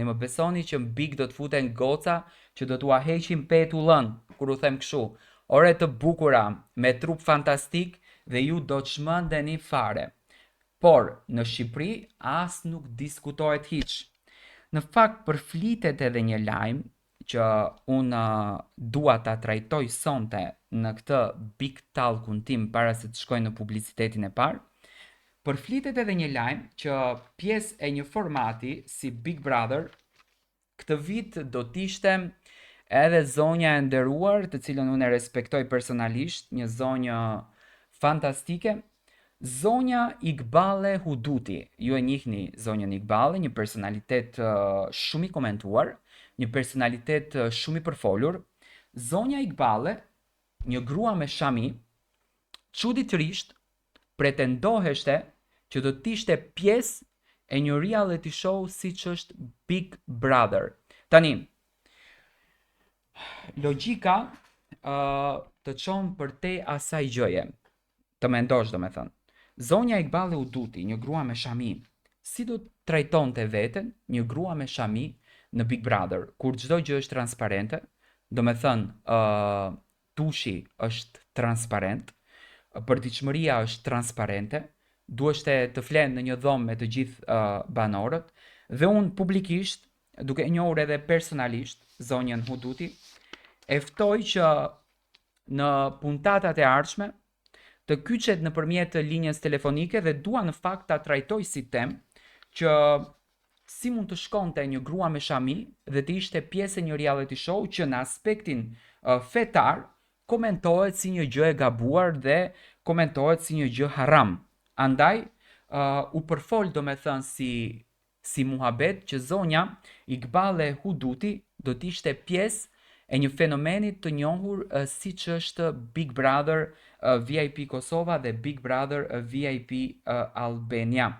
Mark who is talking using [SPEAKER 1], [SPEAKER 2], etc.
[SPEAKER 1] më besoni që në Big do të futen goca që do t'ua heqin petullën, kur u them kështu. Ore të bukura, me trup fantastik dhe ju do të çmendeni fare. Por në Shqipëri as nuk diskutohet hiç. Në fakt përflitet edhe një lajm që unë dua ta trajtoj sonte në këtë Big Talkun tim para se të shkoj në publicitetin e parë. Përflitet edhe një lajm që pjesë e një formati si Big Brother këtë vit do t'ishte edhe zonja e nderuar, të cilën unë e respektoj personalisht, një zonjë fantastike, zonja Iqbale Huduti. Ju e njihni zonjën Iqbale, një personalitet shumë i komentuar, një personalitet shumë i përfolur. Zonja Iqbale, një grua me shami, çuditërisht pretendoheshte që do t'ishte pjesë e një reality show siç është Big Brother. Tani, logjika të çon përtej asaj gjëje. Të mendosh, domethënë. Zonja Iqbale Huduti, një grua me shami, si do të trajtonte veten një grua me shami në Big Brother, kur çdo gjë është transparente, domethënë tushi është transparent, përditshmëria është transparente, duheshte të flenë në një dhomë me të gjithë banorët, dhe unë publikisht, duke e njohur edhe personalisht zonjën Huduti, e ftoj që në puntatat e ardhshme të kyçet nëpërmjet linjës telefonike dhe dua në fakt ta trajtoj si temë që si mund të shkonte një grua me shami dhe të ishte pjesë e një reality show që në aspektin fetar komentohet si një gjë e gabuar dhe komentohet si një gjë haram. Andaj u përfol domethënë si muhabet që zonja Iqbale Huduti do të ishte pjesë e një fenomeni të njohur siç është Big Brother VIP Kosova dhe Big Brother VIP Albania.